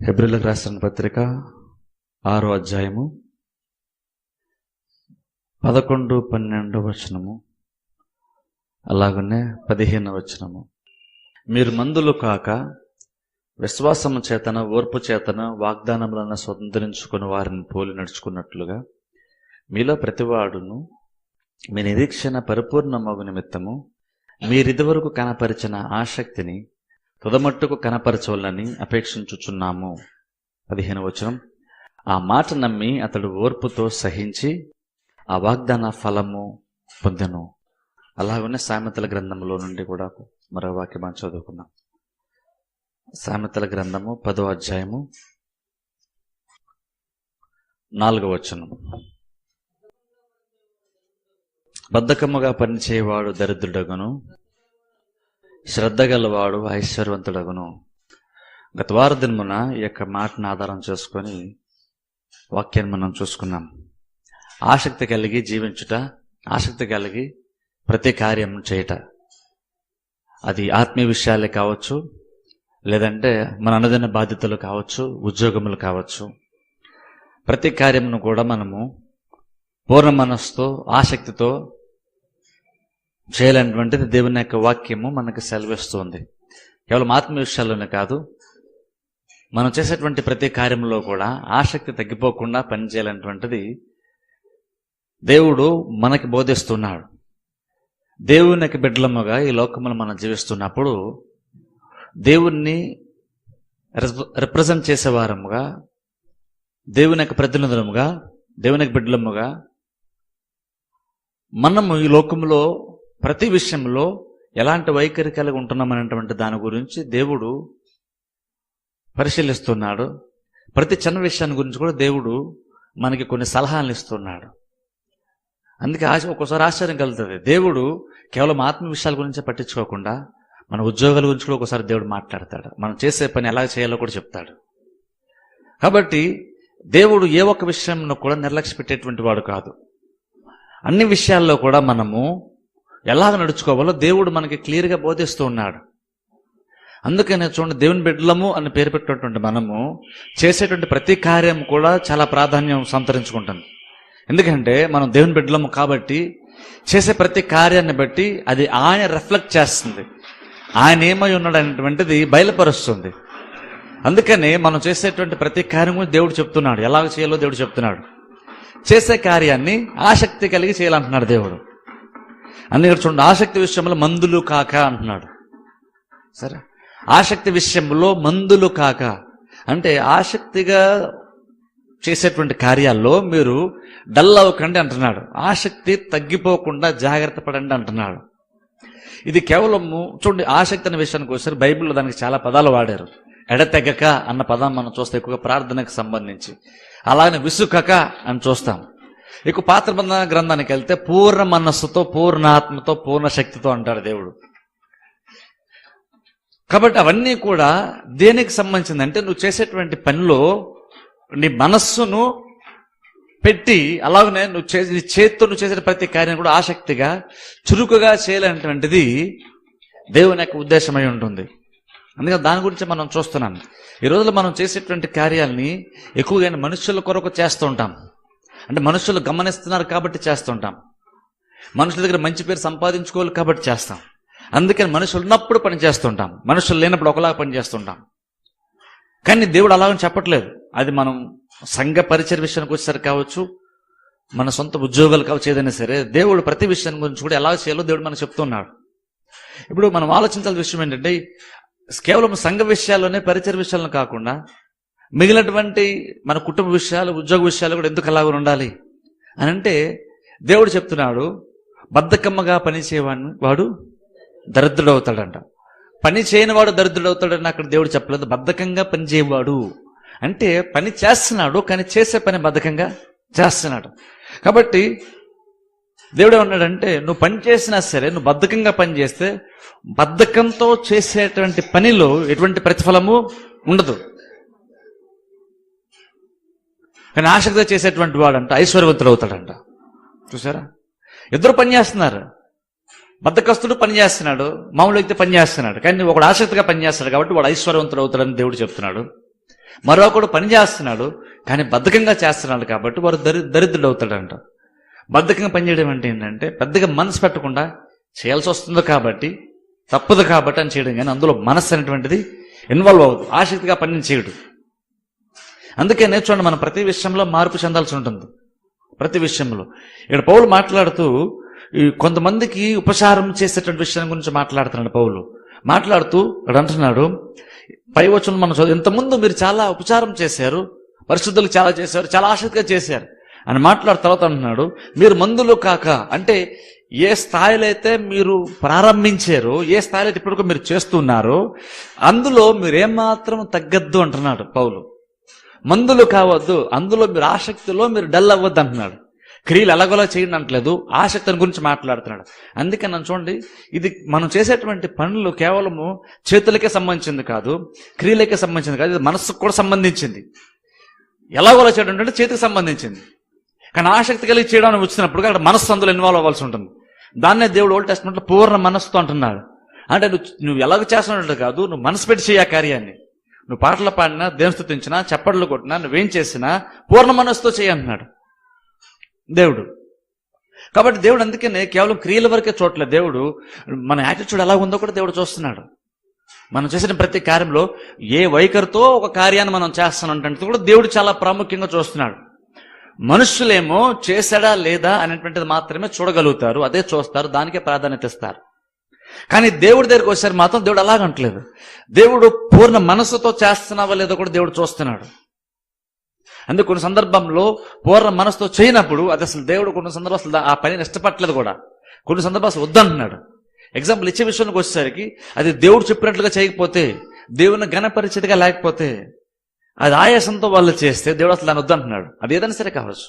హెబ్రీయులకు రాసిన పత్రిక 6వ అధ్యాయము 11, 12 వచనము, అలాగనే 15వ వచనము. మీరు మందులు కాక విశ్వాసము చేతన ఓర్పు చేతన వాగ్దానములను స్వతంత్రించుకుని వారిని పోలి నడుచుకున్నట్లుగా మీలో ప్రతివాడును మీ నిరీక్షణ పరిపూర్ణమగు నిమిత్తము మీరిదివరకు కనపరిచిన ఆసక్తిని తుదమట్టుకు కనపరచవలని అపేక్షించుచున్నాము. 15వ వచనం. ఆ మాట నమ్మి అతడు ఓర్పుతో సహించి ఆ వాగ్దాన ఫలము పొందెను. అలాగనే సామెతల గ్రంథంలో నుండి కూడా మరో వాక్యం మనం చదువుకున్నాం. సామెతల గ్రంథము 10వ అధ్యాయము 4వ వచనం. బద్ధకముగా పనిచేయవాడు దరిద్రుడగును, శ్రద్ధ గలవాడు ఐశ్వర్యవంతుడగును. గత వార దినమున ఈ యొక్క మాటను ఆధారం చేసుకొని వాక్యాన్ని మనం చూసుకున్నాం. ఆసక్తి కలిగి జీవించుట, ఆసక్తి కలిగి ప్రతి కార్యం చేయుట, అది ఆత్మీయ విషయాలే కావచ్చు, లేదంటే మన అనుదిన బాధ్యతలు కావచ్చు, ఉద్యోగములు కావచ్చు. ప్రతి కార్యమును కూడా మనము పూర్ణ మనస్సుతో ఆసక్తితో చేయాలనేటువంటిది దేవుని యొక్క వాక్యము మనకు సెలవిస్తుంది. కేవలం ఆత్మీయ విషయాల్లోనే కాదు, మనం చేసేటువంటి ప్రతి కార్యంలో కూడా ఆసక్తి తగ్గిపోకుండా పనిచేయాలనేటువంటిది దేవుడు మనకి బోధిస్తున్నాడు. దేవుని యొక్క బిడ్డలముగా ఈ లోకములో మనం జీవిస్తున్నప్పుడు దేవుణ్ణి రిప్రజెంట్ చేసేవారముగా, దేవుని యొక్క ప్రతినిధులముగా, దేవుని యొక్క బిడ్డలముగా మనము ఈ లోకంలో ప్రతి విషయంలో ఎలాంటి వైఖరి కలిగి ఉంటున్నామనేటువంటి దాని గురించి దేవుడు పరిశీలిస్తున్నాడు. ప్రతి చిన్న విషయాన్ని గురించి కూడా దేవుడు మనకి కొన్ని సలహాలు ఇస్తున్నాడు. అందుకే ఒక్కోసారి ఆశ్చర్యం కలుగుతుంది. దేవుడు కేవలం ఆత్మ విషయాల గురించే పట్టించుకోకుండా మన ఉద్యోగాల గురించి కూడా ఒకసారి దేవుడు మాట్లాడతాడు. మనం చేసే పని ఎలా చేయాలో కూడా చెప్తాడు. కాబట్టి దేవుడు ఏ ఒక్క విషయంలో కూడా నిర్లక్ష్య పెట్టేటువంటి వాడు కాదు. అన్ని విషయాల్లో కూడా మనము ఎలాగ నడుచుకోవాలో దేవుడు మనకి క్లియర్గా బోధిస్తూ ఉన్నాడు. అందుకనే చూడండి, దేవుని బిడ్డలము అని పేరు పెట్టినటువంటి మనము చేసేటువంటి ప్రతి కార్యం కూడా చాలా ప్రాధాన్యం సంతరించుకుంటుంది. ఎందుకంటే మనం దేవుని బిడ్డలము కాబట్టి చేసే ప్రతి కార్యాన్ని బట్టి అది ఆయన రిఫ్లెక్ట్ చేస్తుంది, ఆయన ఏమై ఉన్నాడు అనేటువంటిది బయలుపరుస్తుంది. అందుకని మనం చేసేటువంటి ప్రతి కార్యము దేవుడు చెప్తున్నాడు, ఎలాగ చేయాలో దేవుడు చెప్తున్నాడు. చేసే కార్యాన్ని ఆసక్తి కలిగి చేయాలంటున్నాడు దేవుడు. అందుకని చూడండి, ఆసక్తి విషయంలో మందులు కాక అంటున్నాడు. సరే, ఆసక్తి విషయంలో మందులు కాక అంటే ఆసక్తిగా చేసేటువంటి కార్యాల్లో మీరు డల్ అవ్వకండి అంటున్నాడు. ఆసక్తి తగ్గిపోకుండా జాగ్రత్త పడండి అంటున్నాడు. ఇది కేవలము చూడండి, ఆసక్తి అనే విషయానికి వచ్చేసరికి బైబిల్లో దానికి చాలా పదాలు వాడారు. ఎడతెగక అన్న పదం మనం చూస్తే ఎక్కువగా ప్రార్థనకు సంబంధించి, అలాగే విసుకక అని చూస్తాం. ఇక పాత నిబంధన గ్రంథానికి వెళ్తే పూర్ణ మనస్సుతో, పూర్ణ ఆత్మతో, పూర్ణ శక్తితో అంటాడు దేవుడు. కాబట్టి అవన్నీ కూడా దేనికి సంబంధించిందంటే నువ్వు చేసేటువంటి పనిలో నీ మనస్సును పెట్టి, అలాగనే నువ్వు చేతితో నువ్వు చేసే ప్రతి కార్యం కూడా ఆసక్తిగా చురుకుగా చేయాలనేటువంటిది దేవుని యొక్క ఉద్దేశమై ఉంటుంది. అందుకని దాని గురించి మనం చూస్తున్నాం. ఈ రోజుల్లో మనం చేసేటువంటి కార్యాలని ఎక్కువగా మనుషుల కొరకు చేస్తూ ఉంటాం. అంటే మనుషులు గమనిస్తున్నారు కాబట్టి చేస్తుంటాం, మనుషుల దగ్గర మంచి పేరు సంపాదించుకోవాలి కాబట్టి చేస్తాం. అందుకని మనుషులు ఉన్నప్పుడు పని చేస్తుంటాం, మనుషులు లేనప్పుడు ఒకలాగా పని చేస్తుంటాం. కానీ దేవుడు అలాగని చెప్పట్లేదు. అది మనం సంఘ పరిచయ విషయానికి వచ్చేసరికి కావచ్చు, మన సొంత ఉద్యోగాలు కావచ్చు, ఏదైనా సరే దేవుడు ప్రతి విషయం గురించి కూడా ఎలా చేయాలో దేవుడు మనకు చెప్తున్నాడు. ఇప్పుడు మనం ఆలోచించాల్సిన విషయం ఏంటంటే, కేవలం సంఘ విషయాల్లోనే, పరిచయ విషయాలను కాకుండా మిగిలినటువంటి మన కుటుంబ విషయాలు, ఉద్యోగ విషయాలు కూడా ఎందుకు అలాగ ఉండాలి అని అంటే దేవుడు చెప్తున్నాడు, బద్ధకమ్మగా పనిచేయవాడు వాడు దరిద్రుడవుతాడంట. పని చేయని వాడు దరిద్రుడవుతాడని అక్కడ దేవుడు చెప్పలేదు. బద్ధకంగా పనిచేయవాడు అంటే పని చేస్తున్నాడు, కానీ చేసే పని బద్ధకంగా చేస్తున్నాడు. కాబట్టి దేవుడు ఏమన్నాడంటే, నువ్వు పని చేసినా సరే, నువ్వు బద్ధకంగా పని చేస్తే బద్ధకంతో చేసేటువంటి పనిలో ఎటువంటి ప్రతిఫలము ఉండదు. కానీ ఆసక్తిగా చేసేటువంటి వాడంట ఐశ్వర్యవంతుడు అవుతాడంట. చూసారా, ఇద్దరు పని చేస్తున్నారు. బద్ధకస్తుడు పని చేస్తున్నాడు, మామూలు వ్యక్తి పని చేస్తున్నాడు. కానీ ఒకడు ఆసక్తిగా పని చేస్తాడు కాబట్టి వాడు ఐశ్వర్యవంతుడు అవుతాడని దేవుడు చెప్తున్నాడు. మరొకడు పని చేస్తున్నాడు కానీ బద్ధకంగా చేస్తున్నాడు కాబట్టి వాడు దరిద్రుడు అవుతాడంట. బద్ధకంగా పనిచేయడం అంటే ఏంటంటే పెద్దగా మనసు పెట్టకుండా చేయాల్సి వస్తుందో కాబట్టి, తప్పదు కాబట్టి అని చేయడం, కానీ అందులో మనస్సు అనేటువంటిది ఇన్వాల్వ్ అవ్వదు, ఆసక్తిగా పనిని చేయడు. అందుకే నేర్చుకోండి, మనం ప్రతి విషయంలో మార్పు చెందాల్సి ఉంటుంది. ప్రతి విషయంలో ఇక్కడ పౌలు మాట్లాడుతూ కొంతమందికి ఉపచారం చేసేటువంటి విషయం గురించి మాట్లాడుతున్నాడు. పౌలు మాట్లాడుతూ ఇక్కడ అంటున్నాడు, పై వచనం మనం చదువు, ఇంతకుముందు మీరు చాలా ఉపచారం చేశారు, పరిశుద్ధులు చాలా చేశారు, చాలా ఆసక్తిగా చేశారు అని మాట్లాడిన తర్వాత అంటున్నాడు, మీరు మందులు కాక, అంటే ఏ స్థాయిలో అయితే మీరు ప్రారంభించారో, ఏ స్థాయిలో అయితే ఇప్పటికో మీరు చేస్తున్నారో అందులో మీరేమాత్రం తగ్గద్దు అంటున్నాడు పౌలు. మందులు కావద్దు, అందులో మీరు ఆసక్తిలో మీరు డల్ అవ్వద్దు అంటున్నాడు. క్రియలు ఎలాగోలా చేయండి అంటలేదు, ఆసక్తిని గురించి మాట్లాడుతున్నాడు. అందుకే నన్ను చూడండి, ఇది మనం చేసేటువంటి పనులు కేవలము చేతులకే సంబంధించింది కాదు, క్రియలకే సంబంధించింది కాదు, ఇది మనస్సుకు కూడా సంబంధించింది. ఎలాగోలా చేయడం అంటే చేతికి సంబంధించింది. కానీ ఆసక్తి కలిగి చేయడానికి వచ్చినప్పుడు అక్కడ మనస్సు అందులో ఇన్వాల్వ్ అవ్వాల్సి ఉంటుంది. దాన్నే దేవుడు ఓల్డ్ టెస్ట్మెంట్లో పూర్ణ మనస్సుతో అంటున్నాడు. అంటే నువ్వు ఎలాగ చేస్తున్నట్టు కాదు, నువ్వు మనసు పెట్టి చేయ కార్యాన్ని. నువ్వు పాటలు పాడినా, దేవుని స్తుతించినా, చప్పట్లు కొట్టినా, నువ్వేం చేసినా పూర్ణ మనస్సుతో చేయి అంటున్నాడు దేవుడు. కాబట్టి దేవుడు అందుకనే కేవలం క్రియల వరకే చూడలేదు, దేవుడు మన యాటిట్యూడ్ ఎలా ఉందో కూడా దేవుడు చూస్తున్నాడు. మనం చేసిన ప్రతి కార్యంలో ఏ వైఖరితో ఒక కార్యాన్ని మనం చేస్తానంటే కూడా దేవుడు చాలా ప్రాముఖ్యంగా చూస్తున్నాడు. మనుషులేమో చేశాడా లేదా అనేటువంటిది మాత్రమే చూడగలుగుతారు, అదే చూస్తారు, దానికే ప్రాధాన్యత ఇస్తారు. కానీ దేవుడి దగ్గరికి వచ్చారు మాత్రం దేవుడు అలాగంటలేదు. దేవుడు పూర్ణ మనస్సుతో చేస్తున్నావా లేదో కూడా దేవుడు చూస్తున్నాడు. అందుకే కొన్ని సందర్భంలో పూర్ణ మనసుతో చేయనప్పుడు అది అసలు దేవుడు కొన్ని సందర్భాలు అసలు ఆ పనిని ఇష్టపడలేదు కూడా, కొన్ని సందర్భాలు అసలు వద్దంటున్నాడు. ఎగ్జాంపుల్ ఇచ్చే విషయానికి వచ్చేసరికి అది దేవుడు చెప్పినట్లుగా చేయకపోతే, దేవుని ఘనపరిచితిగా లేకపోతే, అది ఆయాసంతో వాళ్ళు చేస్తే దేవుడు అసలు దాన్ని వద్దంటున్నాడు. అది ఏదైనా సరే కావచ్చు.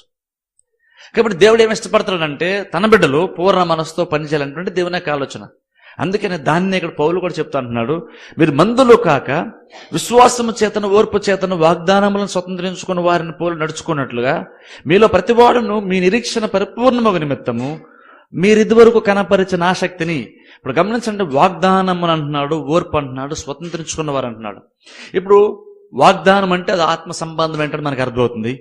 కాబట్టి దేవుడు ఏమి ఇష్టపడతాడంటే తన బిడ్డలు పూర్ణ మనసుతో పనిచేయాలనేటువంటి దేవుని యొక్క ఆలోచన. అందుకనే దాన్ని ఇక్కడ పౌలు కూడా చెప్తా అంటున్నాడు, మీరు మందులు కాక విశ్వాసము చేతను, ఓర్పు చేతను వాగ్దానములను స్వతంత్రించుకుని వారిని పోలు నడుచుకున్నట్లుగా మీలో ప్రతివాడును మీ నిరీక్షణ పరిపూర్ణమగు నిమిత్తము మీరిదివరకు కనపరిచిన ఆసక్తిని. ఇప్పుడు గమనించండి, వాగ్దానములు అంటున్నాడు, ఓర్పు అంటున్నాడు, స్వతంత్రించుకున్నవారు అంటున్నాడు. ఇప్పుడు వాగ్దానం అంటే అది ఆత్మ సంబంధం ఏంటంటే మనకు అర్థమవుతుంది,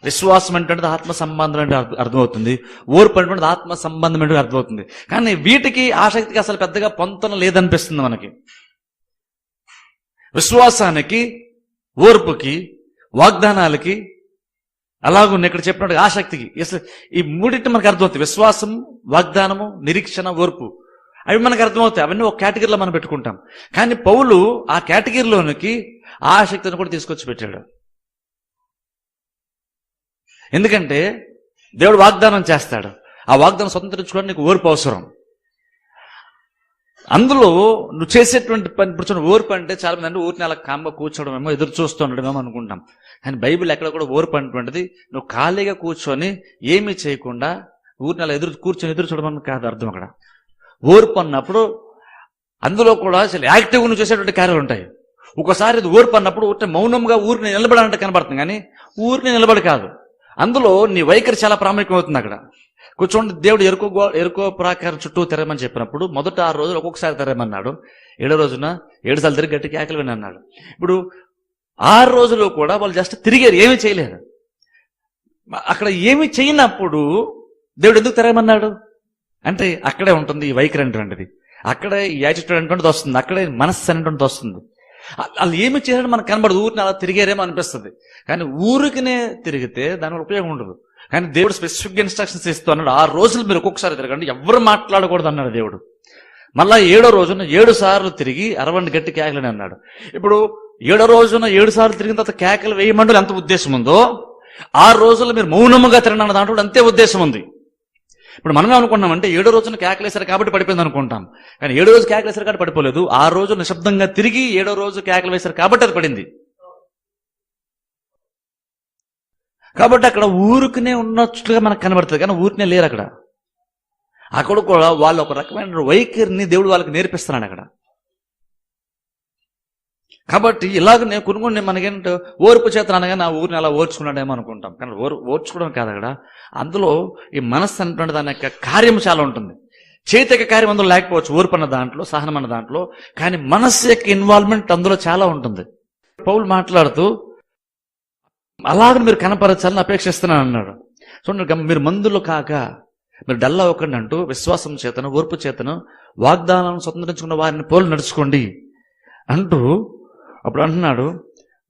విశ్వాసం అంటే ఆత్మ సంబంధం అంటే అర్థమవుతుంది, ఓర్పు అంటే ఆత్మ సంబంధం అంటే అర్థమవుతుంది. కానీ వీటికి ఆసక్తికి అసలు పెద్దగా పొంతన లేదనిపిస్తుంది మనకి. విశ్వాసానికి, ఓర్పుకి, వాగ్దానాలకి, అలాగే ఇక్కడ చెప్పినట్టు ఆసక్తికి, అసలు ఈ మూడింటి మనకు అర్థమవుతాయి. విశ్వాసం, వాగ్దానము, నిరీక్షణ, ఓర్పు, అవి మనకు అర్థమవుతాయి. అవన్నీ ఒక కేటగిరీలో మనం పెట్టుకుంటాం. కానీ పౌలు ఆ కేటగిరీలోనికి ఆసక్తిని కూడా తీసుకొచ్చి పెట్టాడు. ఎందుకంటే దేవుడు వాగ్దానం చేస్తాడు, ఆ వాగ్దానం స్వతంత్రించుకోవడానికి నీకు ఓర్పు అవసరం. అందులో నువ్వు చేసేటువంటి పని, ఇప్పుడు ఓర్పు అంటే చాలా మంది అంటే ఊరిని అలా కామ్గా కూర్చోవడమేమో, ఎదురు చూస్తూ ఉండడమేమో అనుకుంటాం. కానీ బైబిల్ ఎక్కడ కూడా ఓర్పు అనేటువంటిది నువ్వు ఖాళీగా కూర్చొని ఏమీ చేయకుండా ఊరిని అలా కూర్చొని ఎదురు చూడమని కాదు అర్థం. అక్కడ ఓర్పు అన్నప్పుడు అందులో కూడా అసలు యాక్టివ్గా నువ్వు చేసేటువంటి కార్యాలు ఉంటాయి. ఒకసారి ఇది ఓర్పు అన్నప్పుడు ఊరిని మౌనంగా ఊరిని నిలబడాలంటే కనబడుతుంది, కానీ ఊరిని నిలబడి కాదు. అందులో నీ వైఖరి చాలా ప్రాముఖ్యం అవుతుంది. అక్కడ కూర్చోండి, దేవుడు ఎరుకో ప్రాకారం చుట్టూ తిరగమని చెప్పినప్పుడు మొదట 6 రోజులు ఒక్కొక్కసారి తిరగమన్నాడు, 7వ రోజున 7 సార్లు తిరిగి గట్టి కేకలు విని అన్నాడు. ఇప్పుడు 6 రోజులు కూడా వాళ్ళు జస్ట్ తిరిగారు, ఏమీ చేయలేదు. అక్కడ ఏమీ చేయనప్పుడు దేవుడు ఎందుకు తిరగమన్నాడు అంటే అక్కడే ఉంటుంది ఈ వైఖరి అనేటువంటిది, అక్కడే ఈ యాటిట్యూడ్ అనేటువంటిది వస్తుంది, అక్కడే మనస్సు అనేటువంటిది వస్తుంది. వాళ్ళు ఏమి చేయాలంటే మనకు కనబడదు, ఊరిని అలా తిరిగారేమో అనిపిస్తుంది. కానీ ఊరికినే తిరిగితే దానివల్ల ఉపయోగం ఉండదు. కానీ దేవుడు స్పెసిఫిక్ ఇన్స్ట్రక్షన్స్ ఇస్తూ అన్నాడు, 6 రోజులు మీరు ఒక్కొక్కసారి తిరగండి, ఎవరు మాట్లాడకూడదు అన్నాడు దేవుడు. మళ్ళా 7వ రోజున 7 సార్లు తిరిగి 60 గట్టి కేకలని అన్నాడు. ఇప్పుడు 7వ రోజున 7 సార్లు తిరిగిన తర్వాత కేకలు వేయమంటూ ఎంత ఉద్దేశం ఉందో, 6 రోజులు మీరు మౌనముగా తిరగండి దాంట్లో అంతే ఉద్దేశం ఉంది. ఇప్పుడు మనమే అనుకున్నామంటే 7వ రోజున కేకలేశారు కాబట్టి పడిపోయింది అనుకుంటాం. కానీ 7వ రోజు కేకలేశారు కాబట్టి పడిపోలేదు, 6 రోజులు నిశ్శబ్దంగా తిరిగి 7వ రోజు కేకలు వేశారు కాబట్టి అది పడింది. కాబట్టి అక్కడ ఊరికనే ఉన్నట్లుగా మనకు కనబడుతుంది, కానీ ఊరికనే లేరు అక్కడ. అక్కడ కూడా వాళ్ళు ఒక రకమైన వైఖరిని దేవుడు వాళ్ళకి నేర్పిస్తున్నాడు అక్కడ. కాబట్టి ఇలాగ నేను కొనుక్కొని మనకేంటో ఓర్పు చేత అనగా నా ఊరిని అలా ఓర్చుకున్నాడేమో అనుకుంటాం. కానీ ఓర్చుకోవడం కాదు అక్కడ. అందులో ఈ మనస్సు అనేటువంటి దాని యొక్క కార్యం చాలా ఉంటుంది. చేతి యొక్క కార్యం అందులో లేకపోవచ్చు, ఓర్పు అన్న దాంట్లో, సహనం అన్న దాంట్లో, కానీ మనస్సు యొక్క ఇన్వాల్వ్మెంట్ అందులో చాలా ఉంటుంది. పౌలు మాట్లాడుతూ అలాగని మీరు కనపరచాలని అపేక్షిస్తున్నాను అన్నాడు. చూడండి, మీరు మందులు కాక మీరు డల్లా ఒకండి అంటూ విశ్వాసం చేతను ఓర్పు చేతను వాగ్దానాలను స్వతంత్రించుకున్న వారిని పోలు నడుచుకోండి అంటూ అప్పుడు అంటున్నాడు,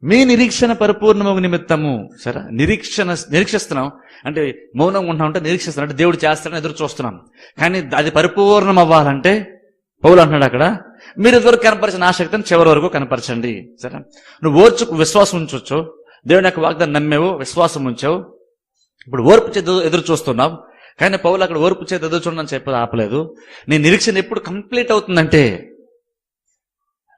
మీ నిరీక్షణ పరిపూర్ణము నిమిత్తము. సరే, నిరీక్షిస్తున్నాం అంటే మౌనంగా ఉంటున్నాం అంటే నిరీక్షిస్తున్నాం అంటే దేవుడు చేస్తాడని ఎదురు చూస్తున్నాం. కానీ అది పరిపూర్ణం అవ్వాలంటే పౌలు అంటున్నాడు అక్కడ, మీరు ఇదివరకు కనపరిచిన ఆసక్తిని చివరి వరకు కనపరచండి. సరే, నువ్వు విశ్వాసం ఉంచవచ్చు, దేవుని యొక్క వాగ్దానం నమ్మేవు, విశ్వాసం ఉంచావు, ఇప్పుడు ఓర్పు చేత ఎదురు చూస్తున్నావు. కానీ పౌలు అక్కడ ఓర్పు చేత ఎదురు చూడని చెప్పి ఆపలేదు. నీ నిరీక్షణ ఎప్పుడు కంప్లీట్ అవుతుందంటే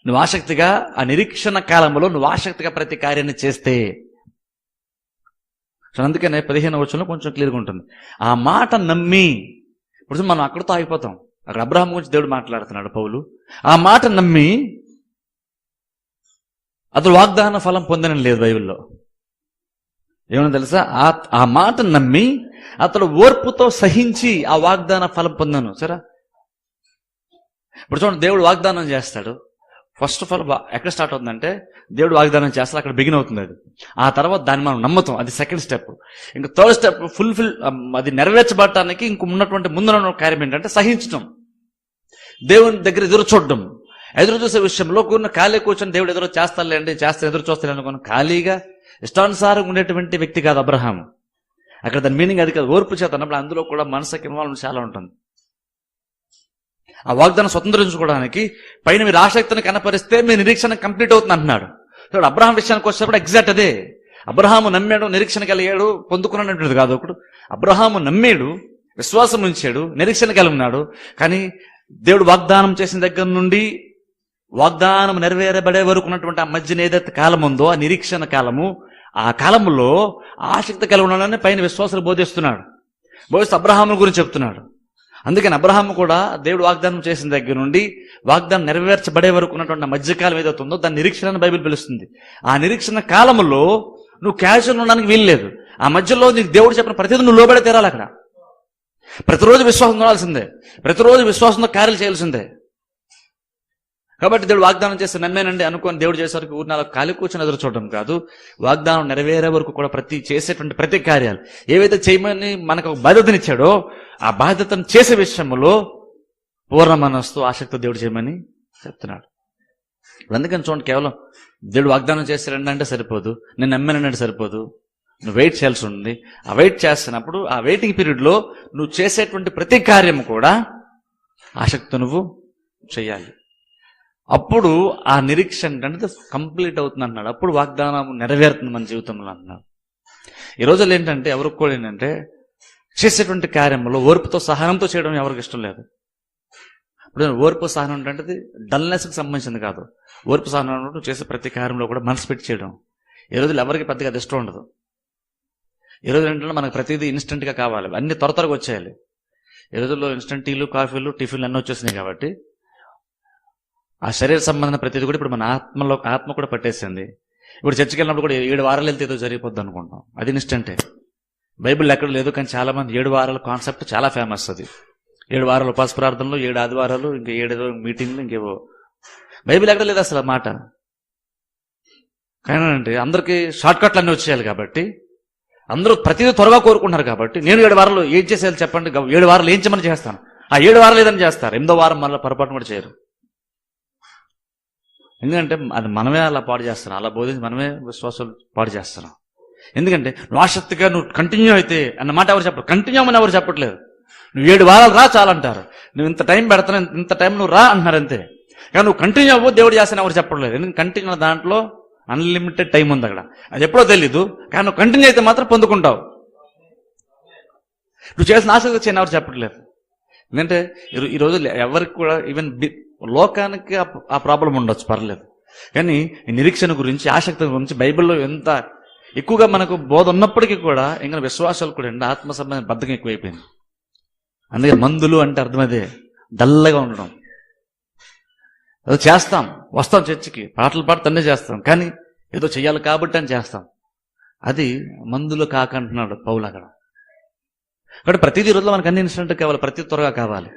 నువ్వు ఆసక్తిగా ఆ నిరీక్షణ కాలంలో నువ్వు ఆసక్తిగా ప్రతి కార్యాన్ని చేస్తే. సో అందుకనే 15వ వచనంలో కొంచెం క్లియర్గా ఉంటుంది. ఆ మాట నమ్మి, ఇప్పుడు మనం అక్కడితో ఆగిపోతాం. అక్కడ అబ్రహాం గురించి దేవుడు మాట్లాడుతున్నాడు పౌలు. ఆ మాట నమ్మి అతడు వాగ్దాన ఫలం పొందనని లేదు బైబిల్లో. ఏమన్నా తెలుసా? ఆ మాట నమ్మి అతడు ఓర్పుతో సహించి ఆ వాగ్దాన ఫలం పొందాను. సరే, ఇప్పుడు చూడండి, దేవుడు వాగ్దానం చేస్తాడు. ఫస్ట్ ఆఫ్ ఆల్ ఎక్కడ స్టార్ట్ అవుతుందంటే దేవుడు వాగ్దానం చేస్తాడు, అక్కడ బిగిన్ అవుతుంది అది. ఆ తర్వాత దాన్ని మనం నమ్ముతాం, అది సెకండ్ స్టెప్. ఇంకా థర్డ్ స్టెప్ అది నెరవేర్చబడటానికి ఇంక ఉన్నటువంటి ముందున్న కార్యం ఏంటంటే సహించడం, దేవుని దగ్గర ఎదురు చూడడం. ఎదురు చూసే విషయంలో కొన్ని ఖాళీ కూర్చొని దేవుడు ఎదురు చేస్తానులేండి ఎదురు చూస్తాను అనుకుని ఖాళీగా ఇష్టానుసారం ఉండేటువంటి వ్యక్తి కాదు అబ్రహాం. అక్కడ దాని మీనింగ్ అది కాదు. ఓర్పు చేత అన్నప్పుడు అందులో కూడా మనసుకి ఇన్వాల్వ్ చాలా ఉంటుంది. ఆ వాగ్దానం స్వతంత్రించుకోవడానికి పైన మీరు ఆసక్తిని కనపరిస్తే మీ నిరీక్షణ కంప్లీట్ అవుతుంది అంటున్నాడు. ఇప్పుడు అబ్రహాం విషయానికి వచ్చినప్పుడు ఎగ్జాక్ట్ అదే. అబ్రహాము నమ్మాడు, నిరీక్షణ కలిగాడు, పొందుకున్నటువంటిది కాదు. ఒకడు అబ్రహాము నమ్మాడు, విశ్వాసం ఉంచాడు, నిరీక్షణ కలిగి ఉన్నాడు. కానీ దేవుడు వాగ్దానం చేసిన దగ్గర నుండి వాగ్దానం నెరవేరబడే వరకు ఉన్నటువంటి ఆ మధ్యన ఏదైతే కాలం ఉందో ఆ నిరీక్షణ కాలము, ఆ కాలంలో ఆసక్తి కలిగి ఉన్నాడని పైన విశ్వాసాలు బోధిస్తున్నాడు. బోధిస్తూ అబ్రహాము గురించి చెప్తున్నాడు. అందుకని అబ్రహాము కూడా దేవుడు వాగ్దానం చేసిన దగ్గర నుండి వాగ్దానం నెరవేర్చబడే వరకు ఉన్నటువంటి మధ్యకాలం ఏదైతే ఉందో దాని నిరీక్షణ బైబిల్ పిలుస్తుంది. ఆ నిరీక్షణ కాలంలో నువ్వు క్యాజువల్ ఉండడానికి వీల్లేదు. ఆ మధ్యలో నీకు దేవుడు చెప్పిన ప్రతిదీ నువ్వు లోబడే తీరాలి. అక్కడ ప్రతిరోజు విశ్వాసం ఉండాల్సిందే, ప్రతిరోజు విశ్వాసంతో కార్యాలు చేయాల్సిందే. కాబట్టి దేవుడు వాగ్దానం చేస్తే నమ్మేనండి అనుకోని దేవుడు చేసేసరికి ఊరినాలో ఖాళీ కూర్చొని ఎదురు చూడడం కాదు, వాగ్దానం నెరవేరే వరకు కూడా చేసేటువంటి ప్రతి కార్యాలు ఏవైతే చేయమని మనకు బాధ్యతనిచ్చాడో ఆ బాధ్యతను చేసే విషయంలో పూర్ణ మనస్సు ఆసక్తి దేవుడు చేయమని చెప్తున్నాడు. అందుకని చూడండి, కేవలం దేవుడు వాగ్దానం చేస్తాడండి అంటే సరిపోదు, నేను నమ్మానంటే సరిపోదు, నువ్వు వెయిట్ చేయాల్సి ఉంది. ఆ వెయిట్ చేస్తున్నప్పుడు ఆ వెయిటింగ్ పీరియడ్లో నువ్వు చేసేటువంటి ప్రతి కార్యము కూడా ఆసక్తి నువ్వు చేయాలి. అప్పుడు ఆ నిరీక్షణ అనేది కంప్లీట్ అవుతుంది అన్నాడు. అప్పుడు వాగ్దానం నెరవేరుతుంది మన జీవితంలో అన్నాడు. ఈ రోజుల్లో ఏంటంటే ఎవరికి కూడా ఏంటంటే చేసేటువంటి కార్యంలో ఓర్పుతో సహనంతో చేయడం ఎవరికి ఇష్టం లేదు. ఇప్పుడు ఓర్పు సహనం అంటే డల్నెస్కి సంబంధించింది కాదు. ఓర్పు సహనం నువ్వు చేసే ప్రతి కార్యంలో కూడా మనసు పెట్టి చేయడం. ఈ రోజుల్లో ఎవరికి పెద్దగా అది ఇష్టం ఉండదు. ఈ రోజు ఏంటంటే మనకు ప్రతిదీ ఇన్స్టెంట్గా కావాలి, అన్ని త్వరగా వచ్చేయాలి. ఈ రోజుల్లో ఇన్స్టెంట్ టీలు, కాఫీలు, టిఫిన్లు అన్నీ వచ్చేసినాయి. కాబట్టి ఆ శరీర సంబంధమైన ప్రతిదీ కూడా ఇప్పుడు మన ఆత్మ కూడా పట్టేసింది. ఇప్పుడు చర్చికి వెళ్ళినప్పుడు కూడా 7 వారాలు వెళ్తే ఏదో జరిగిపోద్ది అనుకుంటాం, అది ఇన్స్టెంటే. బైబిల్ ఎక్కడ లేదు, కానీ చాలా మంది 7 వారాల కాన్సెప్ట్ చాలా ఫేమస్. అది 7 వారాలు ఉపాస ప్రార్థనలు, 7 ఆదివారాలు, ఇంకా 7 మీటింగ్లు, ఇంకేవో. బైబిల్ ఎక్కడ లేదు అసలు ఆ మాట. కానీ అంటే అందరికీ షార్ట్ కట్లు అన్నీ వచ్చేయాలి కాబట్టి అందరూ ప్రతిదీ త్వరగా కోరుకుంటున్నారు. కాబట్టి నేను 7 వారాలు ఏం చేసేయాలి చెప్పండి, 7 వారాలు ఏం చేయమని చేస్తాను, ఆ 7 వారాలు ఏదని చేస్తారు, 8వ వారం మళ్ళీ పొరపాటు కూడా చేయరు. ఎందుకంటే అది మనమే అలా పాడు చేస్తున్నాం, అలా బోధించి మనమే విశ్వాసాలు పాడు చేస్తున్నాం. ఎందుకంటే నువ్వు ఆసక్తిగా నువ్వు కంటిన్యూ అయితే అన్న మాట ఎవరు చెప్పరు, కంటిన్యూ అని ఎవరు చెప్పట్లేదు. నువ్వు 7 వారాలు రా చాలంటారు, నువ్వు ఇంత టైం పెడతాను, ఇంత టైం నువ్వు రా అంటున్నారు అంతే. కానీ నువ్వు కంటిన్యూ అవ్వు దేవుడు చేస్తాను ఎవరు చెప్పట్లేదు. ఎందుకంటే కంటిన్యూ దాంట్లో అన్లిమిటెడ్ టైం ఉంది అక్కడ, అది ఎప్పుడో తెలీదు. కానీ నువ్వు కంటిన్యూ అయితే మాత్రం పొందుకుంటావు. నువ్వు చేసిన ఆసక్తి చేయని ఎవరు చెప్పట్లేదు. ఎందుకంటే ఈరోజు ఎవరికి కూడా ఈవెన్ లోకానికి ఆ ప్రాబ్లం ఉండొచ్చు, పర్లేదు. కానీ ఈ నిరీక్షణ గురించి, ఆసక్తి గురించి బైబిల్లో ఎంత ఎక్కువగా మనకు బోధ ఉన్నప్పటికీ కూడా ఇంకా విశ్వాసాలు కూడా ఆత్మ సంబంధం బద్ధకం ఎక్కువైపోయింది. అందుకే మందులు అంటే అర్థం అదే, డల్లగా ఉండడం. ఏదో చేస్తాం, వస్తాం చర్చికి, పాటలు పాడుతూనే చేస్తాం, కానీ ఏదో చెయ్యాలి కాబట్టి అని చేస్తాం. అది మందులు కాకంటున్నాడు పౌలు అక్కడ. కాబట్టి ప్రతిదీ రోజులో మనకు అన్ని ఇన్స్టెంట్ కావాలి, ప్రతి త్వరగా కావాలి.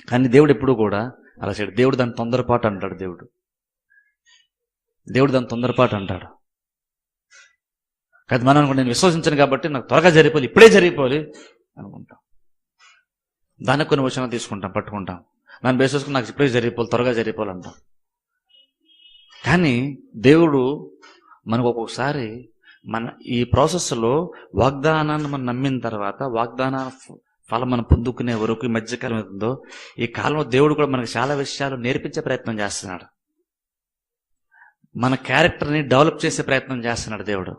కానీ దేవుడు ఎప్పుడు కూడా అలా చేయడు. దేవుడు దాని తొందరపాటు అంటాడు. దేవుడు దాని తొందరపాటు అంటాడు. కాదు మనం అనుకుంటే నేను విశ్వసించను కాబట్టి నాకు త్వరగా జరిగిపోవాలి, ఇప్పుడే జరిగిపోవాలి అనుకుంటాం. దానికి కొన్ని వచనాలు తీసుకుంటాం, పట్టుకుంటాం, దాన్ని బేసేసుకుని నాకు ఇప్పుడే జరిగిపోవాలి, త్వరగా జరిగిపోవాలి అంటాం. కానీ దేవుడు మనకు ఒక్కొక్కసారి మన ఈ ప్రాసెస్లో వాగ్దానాన్ని మనం నమ్మిన తర్వాత వాగ్దాన ఫలం మనం పొందుకునే వరకు ఈ మధ్యకాలం ఏదో ఈ కాలంలో దేవుడు కూడా మనకు చాలా విషయాలు నేర్పించే ప్రయత్నం చేస్తున్నాడు. మన క్యారెక్టర్ని డెవలప్ చేసే ప్రయత్నం చేస్తున్నాడు దేవుడు.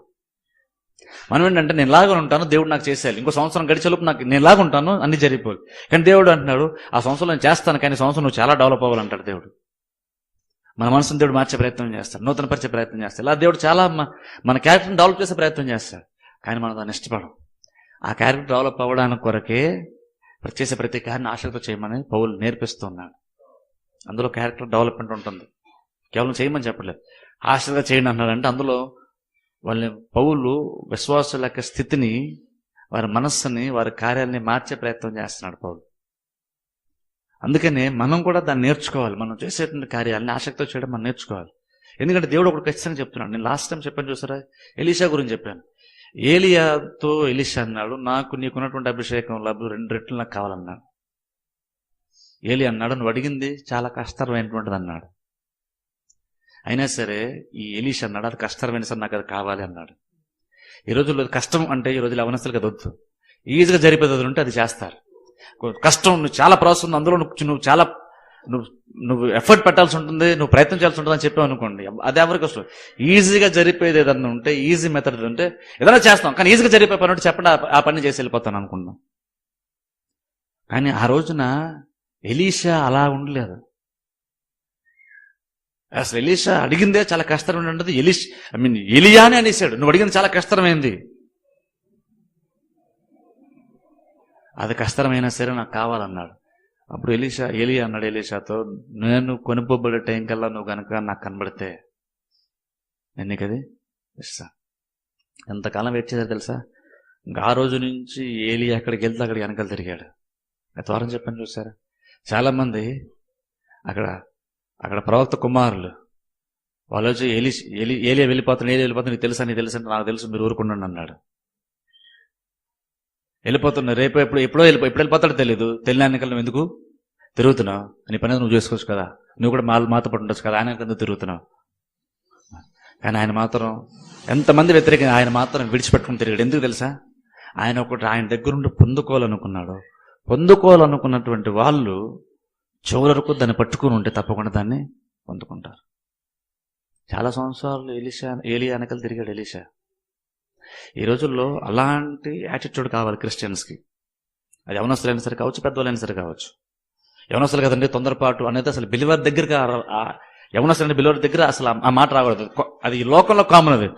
మనం ఏంటంటే నేను లాగా ఉంటాను, దేవుడు నాకు చేసేయాలి, ఇంకో సంవత్సరం గడిచేలోపు నాకు నేను లాగా ఉంటాను, అన్ని జరిగిపోవాలి. కానీ దేవుడు అంటున్నాడు ఆ సంవత్సరం నేను చేస్తాను, కానీ సంవత్సరం నువ్వు చాలా డెవలప్ అవ్వాలంటాడు దేవుడు. మన మనసును దేవుడు మార్చే ప్రయత్నం చేస్తాడు, నూతన పరిచే ప్రయత్నం చేస్తాడు. ఇలా దేవుడు చాలా మన క్యారెక్టర్ని డెవలప్ చేసే ప్రయత్నం చేస్తాడు. కానీ మనం దాన్ని ఇష్టపడం. ఆ క్యారెక్టర్ డెవలప్ అవ్వడానికి కొరకే చేసే ప్రతి కార్యాన్ని ఆశతో చేయమని పౌలు నేర్పిస్తున్నాడు. అందులో క్యారెక్టర్ డెవలప్మెంట్ ఉంటుంది, కేవలం చేయమని చెప్పలేదు, ఆశగా చేయండి అన్నాడంటే అందులో వాళ్ళని పౌలు విశ్వాసుల యొక్క స్థితిని, వారి మనస్సుని, వారి కార్యాలని మార్చే ప్రయత్నం చేస్తున్నాడు పౌలు. అందుకనే మనం కూడా దాన్ని నేర్చుకోవాలి. మనం చేసేటువంటి కార్యాలని ఆసక్తితో చేయడం మనం నేర్చుకోవాలి. ఎందుకంటే దేవుడు ఒకటి ఖచ్చితంగా చెప్తున్నాడు. నేను లాస్ట్ టైం చెప్పాను చూసారా, ఎలీషా గురించి చెప్పాను. ఏలియాతో ఎలీషా అన్నాడు, నాకు నీకున్నటువంటి అభిషేకం 2 రెట్లు నాకు కావాలన్నాడు. ఏలి అన్నాడు, నువ్వు అడిగింది చాలా కష్టమైనటువంటిది అన్నాడు. అయినా సరే ఈ ఎలీషా అన్నాడు, అది కష్టమైన సరే నాకు అది కావాలి అన్నాడు. ఈ రోజుల్లో కష్టం అంటే ఈ రోజులు అవనస్తులుగా వద్దు, ఈజీగా జరిపేది ఉంటే అది చేస్తారు. కష్టం, నువ్వు చాలా ప్రాసెస్ ఉంది, అందులో నువ్వు ఎఫర్ట్ పెట్టాల్సి ఉంటుంది, నువ్వు ప్రయత్నం చేయాల్సి ఉంటుంది అని చెప్పావు అనుకోండి, అది ఎవరికి కష్టం. ఈజీగా జరిపేది ఏదన్నా ఉంటే, ఈజీ మెథడ్ ఉంటే ఏదైనా చేస్తాం, కానీ ఈజీగా జరిపే పని ఉంటే చెప్పండి, ఆ పని చేసి వెళ్ళిపోతాను అనుకున్నాం. కానీ ఆ రోజున ఎలీషా అలా ఉండలేదు. అసలు ఎలీషా అడిగిందే చాలా కష్టమైన ఉంటుంది. ఎలియానే అనేసాడు, నువ్వు అడిగింది చాలా కష్టమైంది, అది కష్టమైనా సరే నాకు కావాలన్నాడు. అప్పుడు ఎలియా అన్నాడు ఎలీషాతో, నేను కొనుక్కోబడే టైం కల్లా నువ్వు కనుక నాకు కనబడితే నేను నీకు అది ఇస్తాను. ఎంతకాలం వెయిట్ చేశారు తెలుసా? ఇంకా ఆ రోజు నుంచి ఏలియా ఎక్కడికి వెళ్తే అక్కడికి వెనకాల తిరిగాడు. త్వరని చెప్పని చూసారా, చాలామంది అక్కడ ప్రవక్త కుమారులు వాళ్ళు వచ్చి ఏలియా వెళ్ళిపోతాను నీకు తెలుసా నాకు తెలుసు, మీరు ఊరుకుండండి అన్నాడు. వెళ్ళిపోతున్నావు, రేపు ఎప్పుడు వెళ్ళిపోతాడో తెలియదు, తెలియనికల్ నువ్వు ఎందుకు తిరుగుతున్నావు, నీ పని నువ్వు చేసుకోవచ్చు కదా, నువ్వు కూడా మాతో పడి ఉండొచ్చు కదా, ఆయన ఎందుకు తిరుగుతున్నావు. కానీ ఆయన మాత్రం ఎంతమంది వ్యతిరేకంగా ఆయన మాత్రం విడిచిపెట్టుకుని తిరిగాడు. ఎందుకు తెలుసా? ఆయన దగ్గరుండి పొందుకోవాలనుకున్నటువంటి వాళ్ళు చివరి వరకు దాన్ని పట్టుకుని ఉంటే తప్పకుండా దాన్ని పొందుకుంటారు. చాలా సంవత్సరాలు ఏలియా వెనకాల తిరిగాడు ఎలీషా. ఈ రోజుల్లో అలాంటి యాటిట్యూడ్ కావాలి క్రిస్టియన్స్కి. అది యవనస్తులైనా సరే కావచ్చు, పెద్దవాళ్ళైనా సరే కావచ్చు. యవనస్తులు కదండి తొందరపాటు అనేది అసలు బిలివర్ దగ్గర, యవనస్తులు బిలివర్ దగ్గర అసలు ఆ మాట రాకూడదు. అది ఈ లోకంలో కామన్. అది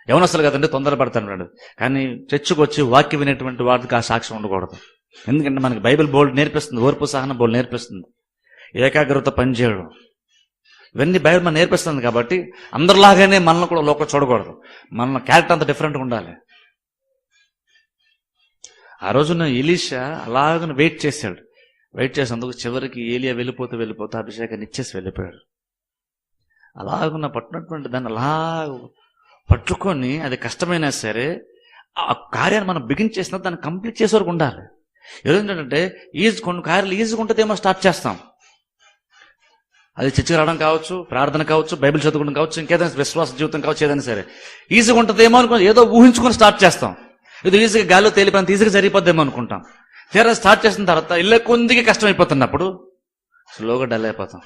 యవనస్తులు కదండి తొందరపడతాడు. కానీ చర్చకు వచ్చి వాక్యం వినేటువంటి వాటికి ఆ సాక్ష్యం ఉండకూడదు. ఎందుకంటే మనకి బైబిల్ బోల్డ్ నేర్పిస్తుంది, ఓర్పు సహనం బోల్డ్ నేర్పిస్తుంది, ఏకాగ్రత పనిచేయడం, ఇవన్నీ బైబిల్ మనం నేర్పిస్తుంది. కాబట్టి అందరిలాగానే మనల్ని కూడా లోకం చూడకూడదు, మన క్యారెక్టర్ అంత డిఫరెంట్గా ఉండాలి. ఆ రోజున ఎలీషా అలాగనే వెయిట్ చేసేందుకు చివరికి ఏలియా వెళ్ళిపోతూ అభిషేకాన్ని ఇచ్చేసి వెళ్ళిపోయాడు. అలాగున్న పట్టినటువంటి దాన్ని అలా పట్టుకొని, అది కష్టమైనా సరే ఆ కార్యాన్ని మనం బిగిన్ చేసినా దాన్ని కంప్లీట్ చేసే వరకు ఉండాలి. ఏంటంటే కొన్ని కార్యాలు ఈజీగా ఉంటుందేమో స్టార్ట్ చేస్తాం, అది చర్చకి రావడం కావచ్చు, ప్రార్థన కావచ్చు, బైబిల్ చదువుకోవడం కావచ్చు, ఇంకేదైనా విశ్వాస జీవితం కావచ్చు, ఏదైనా సరే ఈజీగా ఉంటుందేమో అనుకుని ఏదో ఊహించుకొని స్టార్ట్ చేస్తాం. ఇది ఈజీగా గాల్లో తేలిపోయింది, ఈజీగా జరిగిపోద్దేమో అనుకుంటాం. తీరా స్టార్ట్ చేసిన తర్వాత ఇళ్ళ కొందికి కష్టం అయిపోతున్నప్పుడు స్లోగా డల్ అయిపోతాం,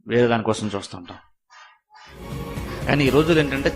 వేరే దానికోసం చూస్తుంటాం. కానీ ఈ రోజులు ఏంటంటే